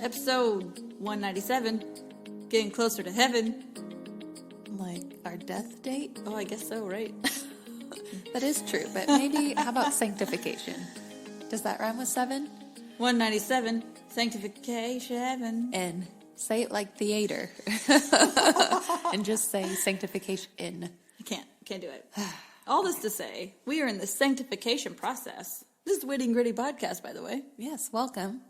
Episode 197, getting closer to heaven. Like our death date? Oh, I guess so, right? That is true, but maybe, how about sanctification? Does that rhyme with 7? 197, sanctification. And say it like theater. And just say sanctification. I can't do it. All this to say, we are in the sanctification process. This is the Witty and Gritty podcast, by the way. Yes, welcome.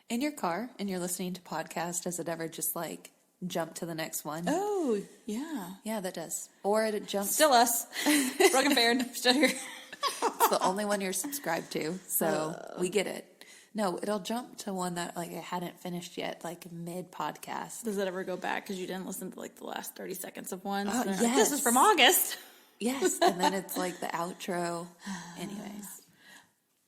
In your car, and you're listening to podcast, does it ever just like jump to the next one? Oh, yeah. Yeah, that does. Or it jumps. Still us. Brooke and Faren, still here. It's the only one you're subscribed to, so we get it. No, it'll jump to one that like I hadn't finished yet, like mid-podcast. Does it ever go back because you didn't listen to like the last 30 seconds of one? Oh, Like, yes. this is from August. Yes, and then it's like the outro. Anyways.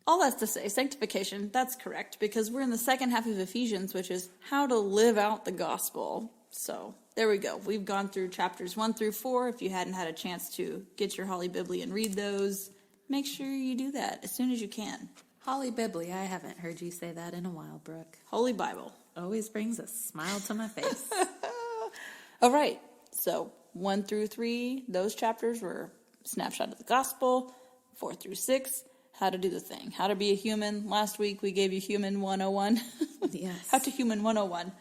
All that's to say, sanctification, that's correct, because we're in the second half of Ephesians, which is how to live out the gospel. So there we go. We've gone through chapters 1 through 4. If you hadn't had a chance to get your Holy Bible and read those, make sure you do that as soon as you can. Holy Bibbly, I haven't heard you say that in a while, Brooke. Holy Bible. Always brings a smile to my face. All right. So 1 through 3, those chapters were snapshot of the gospel. 4 through 6, how to do the thing. How to be a human. Last week we gave you Human 101. Yes. How to Human 101.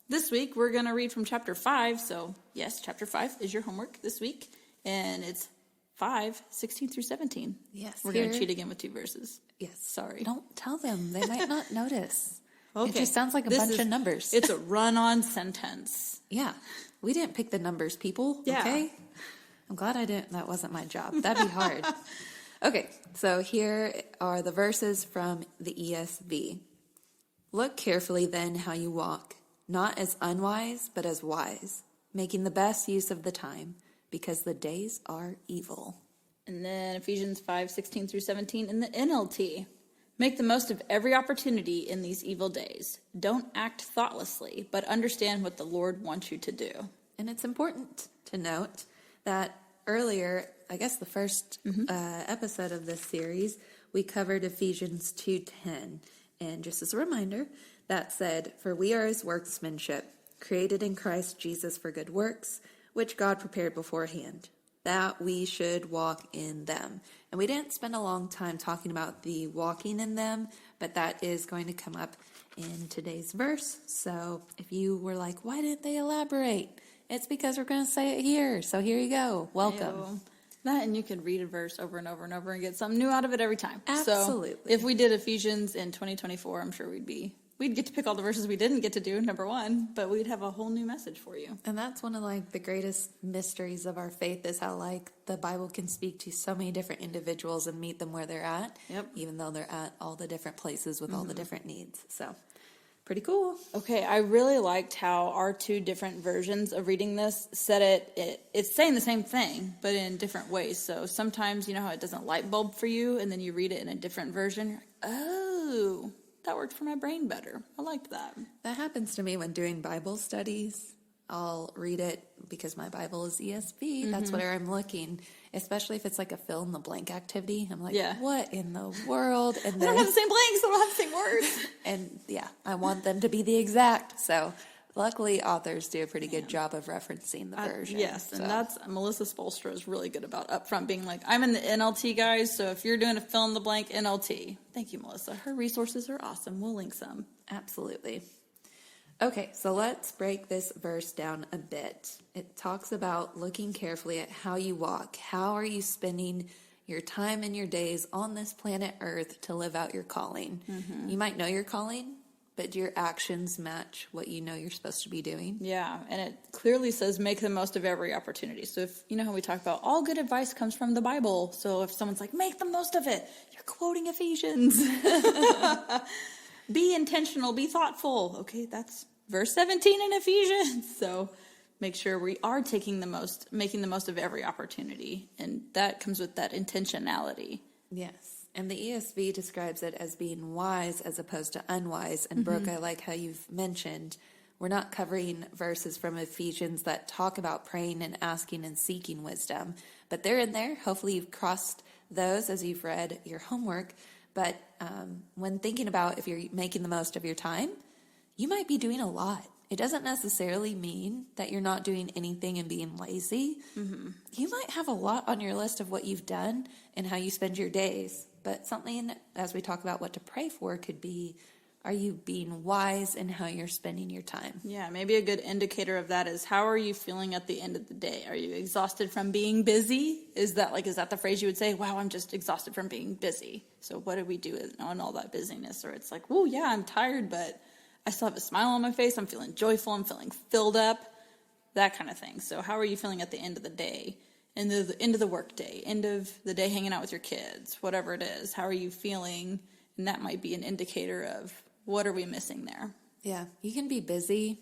This week we're going to read from chapter 5. So yes, chapter 5 is your homework this week. And it's 5, 16 through 17. Yes. We're going to cheat again with 2 verses. Yes. Sorry. Don't tell them. They might not notice. Okay. It just sounds like a bunch of numbers. It's a run-on sentence. Yeah. We didn't pick the numbers, people. Yeah. Okay? I'm glad I didn't. That wasn't my job. That'd be hard. Okay. So here are the verses from the ESV. Look carefully then how you walk, not as unwise, but as wise, making the best use of the time, because the days are evil. And then Ephesians 5, 16 through 17 in the NLT. Make the most of every opportunity in these evil days. Don't act thoughtlessly, but understand what the Lord wants you to do. And it's important to note that earlier, I guess the first episode of this series, we covered Ephesians 2:10. And just as a reminder, that said, "For we are his workmanship, created in Christ Jesus for good works, which God prepared beforehand, that we should walk in them." And we didn't spend a long time talking about the walking in them, but that is going to come up in today's verse. So if you were like, why didn't they elaborate? It's because we're going to say it here. So here you go. Welcome. Ew. That, and you can read a verse over and over and over and get something new out of it every time. Absolutely. So if we did Ephesians in 2024, I'm sure we'd get to pick all the verses we didn't get to do, number 1, but we'd have a whole new message for you. And that's one of like the greatest mysteries of our faith is how like the Bible can speak to so many different individuals and meet them where they're at. Yep. Even though they're at all the different places with all the different needs. So pretty cool. Okay, I really liked how our 2 different versions of reading this said it's saying the same thing, but in different ways. So sometimes, you know how it doesn't light bulb for you, and then you read it in a different version. You're like, oh, that worked for my brain better. I liked that. That happens to me when doing Bible studies. I'll read it because my Bible is ESV. That's where I'm looking, especially if it's like a fill in the blank activity. I'm like, what in the world? And They don't have the same blanks. They don't have the same words. And yeah, I want them to be the exact. So luckily authors do a pretty good job of referencing the version. Yes, and that's Melissa Spoelstra is really good about upfront being like, I'm in the NLT, guys, so if you're doing a fill in the blank NLT, thank you, Melissa. Her resources are awesome. We'll link some. Absolutely. Okay, so let's break this verse down a bit. It talks about looking carefully at how you walk. How are you spending your time and your days on this planet Earth to live out your calling? You might know your calling, but do your actions match what you know you're supposed to be doing? Yeah, and it clearly says make the most of every opportunity. So if you know how we talk about all good advice comes from the Bible. So if someone's like, make the most of it, you're quoting Ephesians. Be intentional, be thoughtful. Okay, that's verse 17 in Ephesians. So make sure we are making the most of every opportunity. And that comes with that intentionality. Yes. And the ESV describes it as being wise as opposed to unwise. And Brooke, I like how you've mentioned we're not covering verses from Ephesians that talk about praying and asking and seeking wisdom, but they're in there. Hopefully you've crossed those as you've read your homework. But when thinking about if you're making the most of your time, you might be doing a lot. It doesn't necessarily mean that you're not doing anything and being lazy. You might have a lot on your list of what you've done and how you spend your days. But something, as we talk about what to pray for, could be, are you being wise in how you're spending your time? Yeah, maybe a good indicator of that is, how are you feeling at the end of the day? Are you exhausted from being busy? Is that the phrase you would say? Wow, I'm just exhausted from being busy. So what do we do on all that busyness? Or it's like, oh yeah, I'm tired, but I still have a smile on my face. I'm feeling joyful. I'm feeling filled up. That kind of thing. So how are you feeling at the end of the day? End of the work day, end of the day hanging out with your kids, whatever it is. How are you feeling? And that might be an indicator of, what are we missing there? Yeah, you can be busy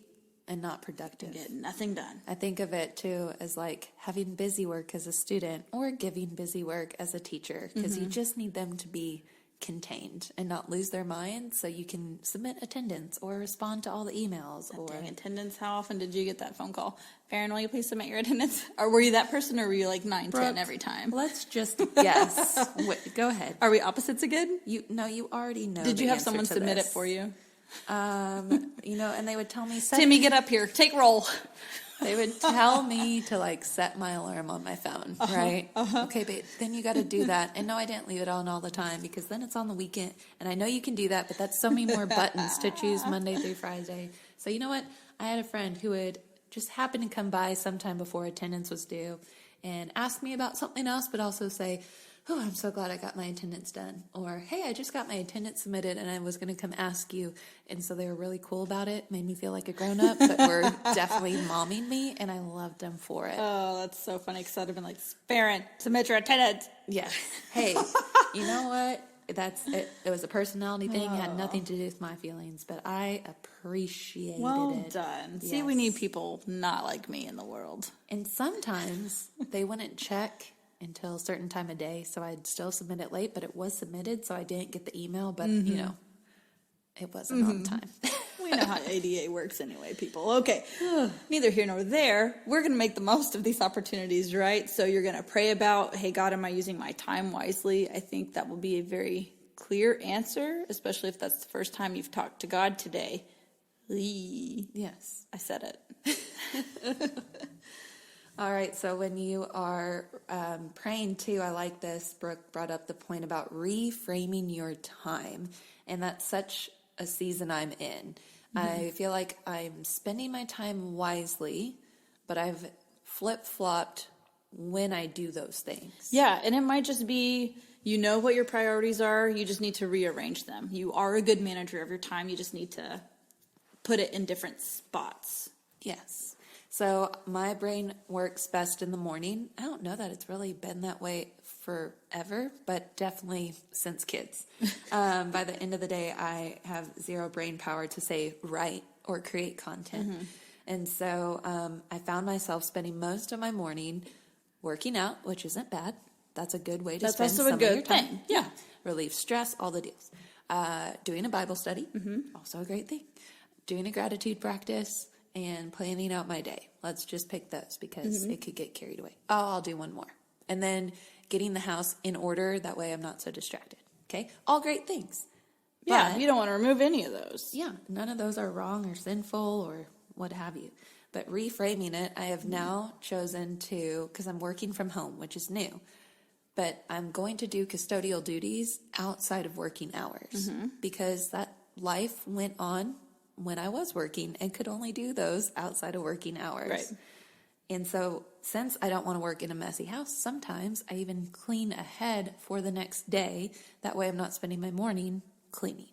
and not productive. Get nothing done. I think of it too as like having busy work as a student or giving busy work as a teacher, because you just need them to be contained and not lose their mind, so you can submit attendance or respond to all the emails. Or Dang, attendance, how often did you get that phone call? Faren, will you please submit your attendance? Or were you that person, or were you like 9, Brooke, 10 every time? Let's just guess. Wait, go ahead. Are we opposites again? You already know. Did you the have answer someone to submit this. it for you? And they would tell me, Timmy, get up here. Take roll. They would tell me to like set my alarm on my phone, right? Okay, but then you got to do that. And no, I didn't leave it on all the time, because then it's on the weekend. And I know you can do that, but that's so many more buttons to choose Monday through Friday. So you know what? I had a friend who would just happen to come by sometime before attendance was due and ask me about something else, but also say, oh, I'm so glad I got my attendance done. Or, hey, I just got my attendance submitted and I was going to come ask you. And so they were really cool about it. Made me feel like a grown-up, but were definitely momming me, and I loved them for it. Oh, that's so funny, because I'd have been like, Faren, submit your attendance. Yeah. Hey, you know what? That's it. It was a personality thing. It had nothing to do with my feelings, but I appreciated Well it. done. Yes. See, we need people not like me in the world. And sometimes they wouldn't check until a certain time of day, so I'd still submit it late, but it was submitted, so I didn't get the email, but, it wasn't on time. We know how ADA works anyway, people. Okay, neither here nor there. We're going to make the most of these opportunities, right? So you're going to pray about, hey, God, am I using my time wisely? I think that will be a very clear answer, especially if that's the first time you've talked to God today. Yes. I said it. All right, so when you are praying too, I like this. Brooke brought up the point about reframing your time, and that's such a season I'm in. I feel like I'm spending my time wisely, but I've flip-flopped when I do those things. Yeah, and it might just be, you know what your priorities are, you just need to rearrange them. You are a good manager of your time, you just need to put it in different spots. Yes. So my brain works best in the morning. I don't know that it's really been that way forever, but definitely since kids. By the end of the day, I have zero brain power to say write or create content. And so I found myself spending most of my morning working out, which isn't bad. That's a good way to spend some of your time. Thing. Yeah. Relieve stress, all the deals. Doing a Bible study, also a great thing. Doing a gratitude practice, and planning out my day. Let's just pick those, because it could get carried away. Oh, I'll do one more. And then getting the house in order. That way I'm not so distracted. Okay? All great things. Yeah, But, you don't want to remove any of those. yeah, none of those are wrong or sinful or what have you. But reframing it, I have now chosen to, because I'm working from home, which is new, but I'm going to do custodial duties outside of working hours, because that life went on when I was working and could only do those outside of working hours. Right. And so since I don't want to work in a messy house, sometimes I even clean ahead for the next day. That way I'm not spending my morning cleaning.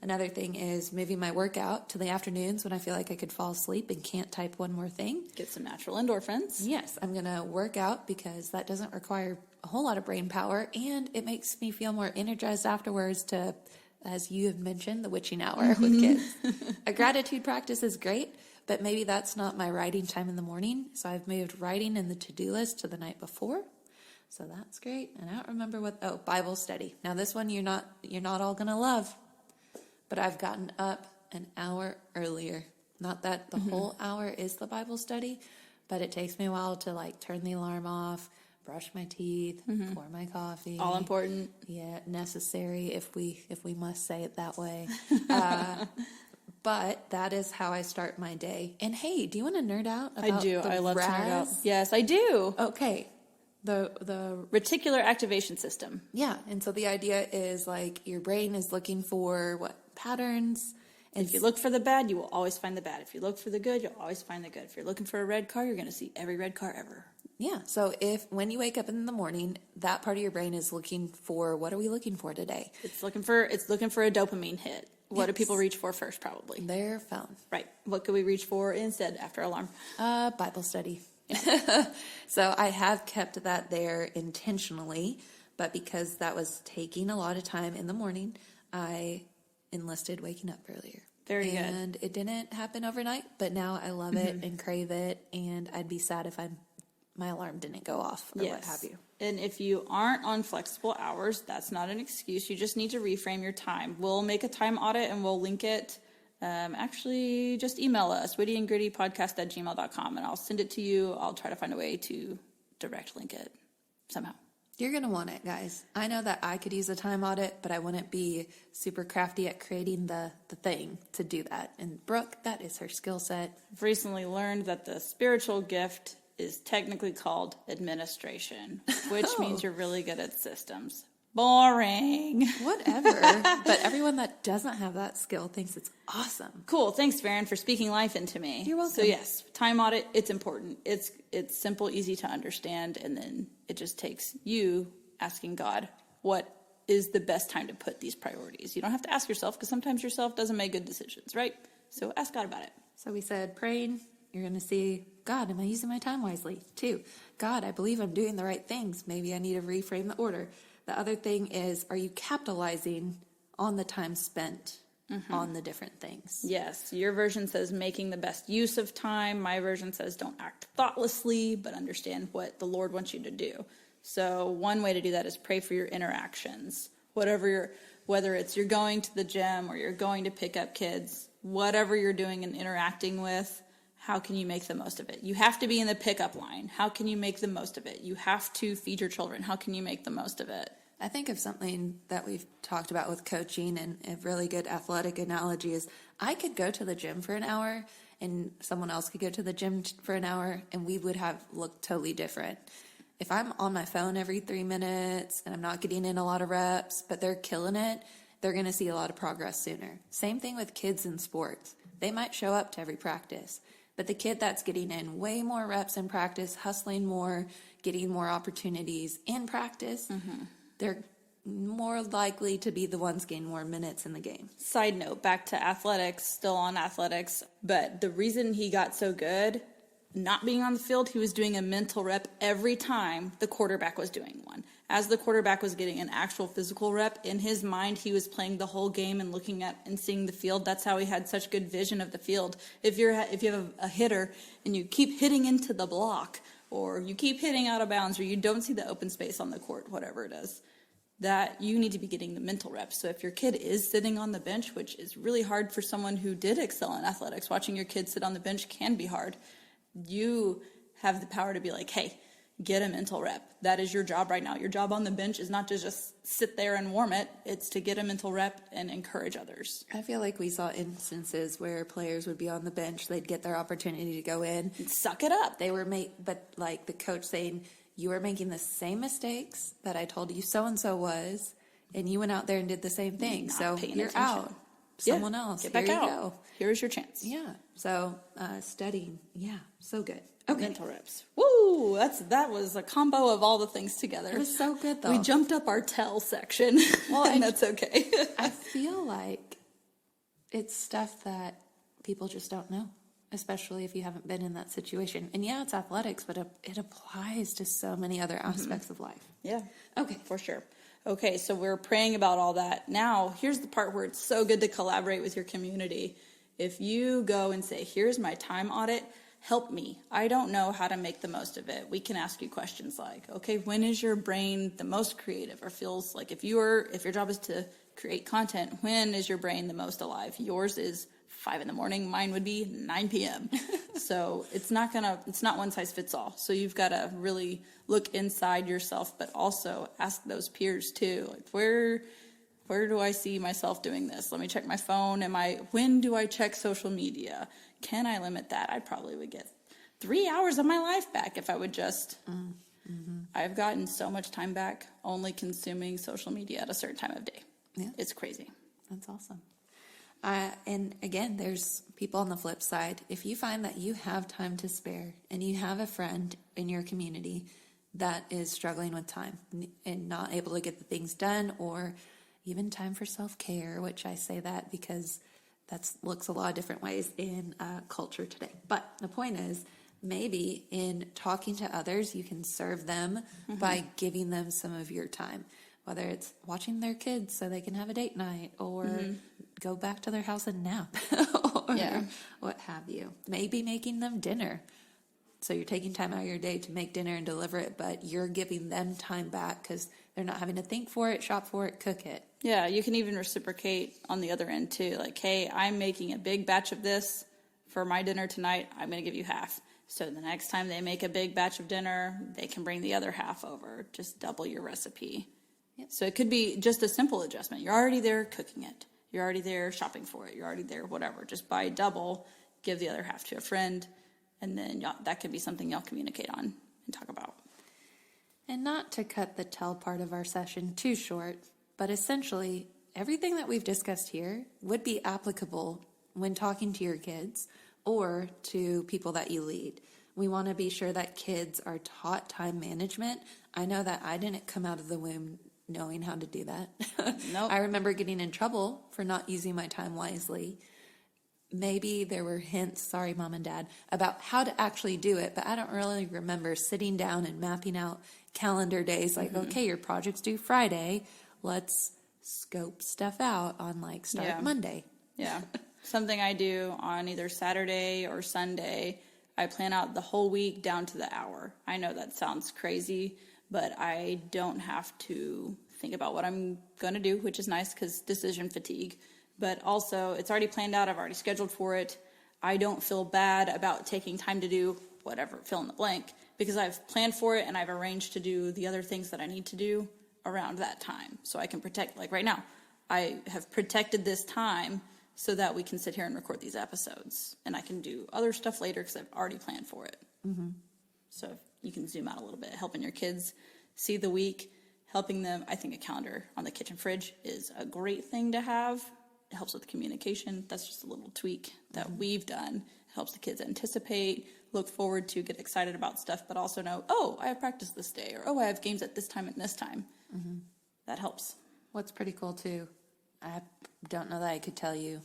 Another thing is moving my workout to the afternoons when I feel like I could fall asleep and can't type one more thing. Get some natural endorphins. Yes, I'm going to work out because that doesn't require a whole lot of brain power, and it makes me feel more energized afterwards to, as you have mentioned, the witching hour with kids. A gratitude practice is great, but maybe that's not my writing time in the morning. So I've moved writing in the to-do list to the night before. So that's great. And I don't remember Bible study. Now this one you're not all going to love, but I've gotten up an hour earlier. Not that the whole hour is the Bible study, but it takes me a while to like turn the alarm off, brush my teeth, pour my coffee. All important. Yeah, necessary if we must say it that way. But that is how I start my day. And hey, do you want to nerd out about I do. the I love to nerd out. RAS? Yes, I do. Okay. The Reticular activation system. yeah, and so the idea is like your brain is looking for what patterns, and If you look for the bad, you will always find the bad. If you look for the good, you'll always find the good. If you're looking for a red car, you're going to see every red car ever. yeah. So if when you wake up in the morning, that part of your brain is looking for what are we looking for today? It's looking for a dopamine hit. What do Yes. people reach for first? Probably. Their phone. Right. What could we reach for instead after alarm? Bible study. So I have kept that there intentionally, but because that was taking a lot of time in the morning, I enlisted waking up earlier. Very good. And it didn't happen overnight, but now I love it and crave it, and I'd be sad if my alarm didn't go off or what have you. And if you aren't on flexible hours, that's not an excuse. You just need to reframe your time. We'll make a time audit and we'll link it. Actually, just email us, wittyandgrittypodcast@gmail.com, and I'll send it to you. I'll try to find a way to direct link it somehow. You're going to want it, guys. I know that I could use a time audit, but I wouldn't be super crafty at creating the thing to do that. And Brooke, that is her skill set. I've recently learned that the spiritual gift is technically called administration, which means you're really good at systems. Boring. Whatever. But everyone that doesn't have that skill thinks it's awesome. Cool. Thanks, Faren, for speaking life into me. You're welcome. So yes, time audit, it's important. It's simple, easy to understand, and then it just takes you asking God, what is the best time to put these priorities? You don't have to ask yourself, because sometimes yourself doesn't make good decisions, right? So ask God about it. So we said, praying, you're going to see, God, am I using my time wisely? 2, God, I believe I'm doing the right things. Maybe I need to reframe the order. The other thing is, are you capitalizing on the time spent on the different things? Yes, your version says making the best use of time. My version says don't act thoughtlessly, but understand what the Lord wants you to do. So one way to do that is pray for your interactions. Whether it's you're going to the gym or you're going to pick up kids, whatever you're doing and interacting with, how can you make the most of it? You have to be in the pickup line. How can you make the most of it? You have to feed your children. How can you make the most of it? I think of something that we've talked about with coaching, and a really good athletic analogy is I could go to the gym for an hour and someone else could go to the gym for an hour, and we would have looked totally different. If I'm on my phone every 3 minutes and I'm not getting in a lot of reps, but they're killing it, they're going to see a lot of progress sooner. Same thing with kids in sports. They might show up to every practice, but the kid that's getting in way more reps in practice, hustling more, getting more opportunities in practice, they're more likely to be the ones getting more minutes in the game. Side note, back to athletics, still on athletics, but the reason he got so good, not being on the field, he was doing a mental rep every time the quarterback was doing one. As the quarterback was getting an actual physical rep, in his mind, he was playing the whole game and looking at and seeing the field. That's how he had such good vision of the field. If you have a hitter and you keep hitting into the block, or you keep hitting out of bounds, or you don't see the open space on the court, whatever it is, that you need to be getting the mental reps. So if your kid is sitting on the bench, which is really hard for someone who did excel in athletics, watching your kid sit on the bench can be hard. You have the power to be like, hey, get a mental rep. That is your job right now. Your job on the bench is not to just sit there and warm it. It's to get a mental rep and encourage others. I feel like we saw instances where players would be on the bench, they'd get their opportunity to go in. And suck it up. They were but like the coach saying, you are making the same mistakes that I told you so-and-so was, and you went out there and did the same thing. Not So paying you're attention. out. Someone else. Get back Here out. you go. Here's your chance. Yeah. So studying. Yeah. So good. Okay. Mental reps. Woo! That was a combo of all the things together. It was so good, though. We jumped up our tell section, Well, and that's okay. I feel like it's stuff that people just don't know, especially if you haven't been in that situation. And yeah, it's athletics, but it applies to so many other aspects of life. Yeah. Okay. For sure. Okay, so we're praying about all that. Now, here's the part where it's so good to collaborate with your community. If you go and say, here's my time audit, help me. I don't know how to make the most of it. We can ask you questions like, okay, when is your brain the most creative? Or feels like if your job is to create content, when is your brain the most alive? Yours is 5 a.m. Mine would be 9 p.m. So it's not one size fits all. So you've got to really look inside yourself, but also ask those peers too. Like Where do I see myself doing this? Let me check my phone. When do I check social media? Can I limit that? I probably would get 3 hours of my life back if I would just. I've gotten so much time back only consuming social media at a certain time of day. Yeah. It's crazy. That's awesome. And again, there's people on the flip side. If you find that you have time to spare and you have a friend in your community that is struggling with time and not able to get the things done, or even time for self-care, which I say that because that looks a lot of different ways in culture today. But the point is, maybe in talking to others, you can serve them by giving them some of your time, whether it's watching their kids so they can have a date night, or go back to their house and nap, or what have you. Maybe making them dinner. So you're taking time out of your day to make dinner and deliver it, but you're giving them time back because they're not having to think for it, shop for it, cook it. Yeah, you can even reciprocate on the other end too. Like, hey, I'm making a big batch of this for my dinner tonight. I'm going to give you half. So the next time they make a big batch of dinner, they can bring the other half over. Just double your recipe. Yep. So it could be just a simple adjustment. You're already there cooking it. You're already there shopping for it. You're already there, whatever. Just buy double, give the other half to a friend, and then that could be something y'all communicate on and talk about. And not to cut the tell part of our session too short, but essentially everything that we've discussed here would be applicable when talking to your kids or to people that you lead. We want to be sure that kids are taught time management. I know that I didn't come out of the womb knowing how to do that. Nope. I remember getting in trouble for not using my time wisely. Maybe there were hints, sorry, Mom and Dad, about how to actually do it, but I don't really remember sitting down and mapping out calendar days like, okay, your project's due Friday. Let's scope stuff out on start Monday. Yeah. Something I do on either Saturday or Sunday, I plan out the whole week down to the hour. I know that sounds crazy, but I don't have to think about what I'm going to do, which is nice because decision fatigue. But also, it's already planned out. I've already scheduled for it. I don't feel bad about taking time to do whatever, fill in the blank, because I've planned for it and I've arranged to do the other things that I need to do around that time. So I can protect, like right now, I have protected this time so that we can sit here and record these episodes. And I can do other stuff later because I've already planned for it. So you can zoom out a little bit, helping your kids see the week, helping them. I think a calendar on the kitchen fridge is a great thing to have. It helps with communication. That's just a little tweak that we've done. It helps the kids anticipate, look forward to, get excited about stuff, but also know, oh, I have practice this day, or oh, I have games at this time and this time. That helps. What's pretty cool too, I don't know that I could tell you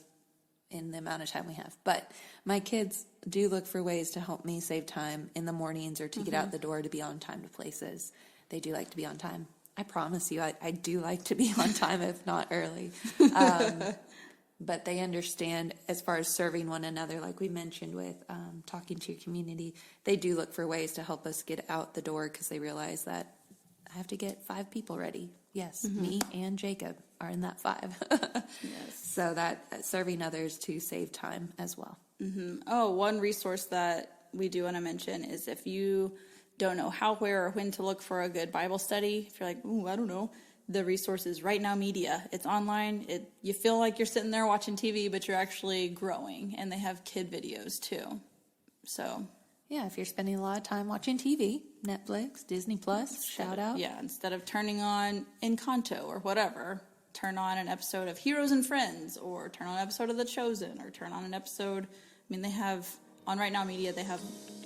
in the amount of time we have, but my kids do look for ways to help me save time in the mornings or to get out the door to be on time to places. They do like to be on time. I promise you, I do like to be on time, if not early. But they understand as far as serving one another, like we mentioned with talking to your community, they do look for ways to help us get out the door because they realize that I have to get 5 people ready. Yes, me and Jacob are in that 5. Yes. So that serving others to save time as well. Oh, one resource that we do want to mention is if you don't know how, where, or when to look for a good Bible study, if you're like, ooh, I don't know, the resource is RightNow Media. It's online. You feel like you're sitting there watching TV, but you're actually growing, and they have kid videos too. So yeah, if you're spending a lot of time watching TV, Netflix, Disney Plus, shout out. Yeah, instead of turning on Encanto or whatever, turn on an episode of Heroes and Friends, or turn on an episode of The Chosen, or turn on an episode. I mean, they have on RightNow Media, they have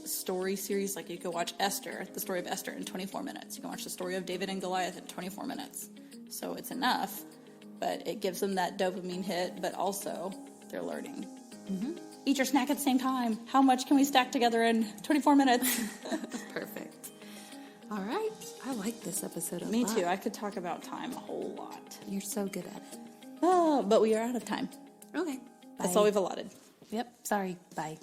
story series. Like you could watch Esther, the story of Esther, in 24 minutes. You can watch the story of David and Goliath in 24 minutes. So it's enough, but it gives them that dopamine hit, but also they're learning. Eat your snack at the same time. How much can we stack together in 24 minutes? Perfect. All right. I like this episode a lot. Me too. I could talk about time a whole lot. You're so good at it. Oh, but we are out of time. Okay. Bye. That's all we've allotted. Yep. Sorry. Bye.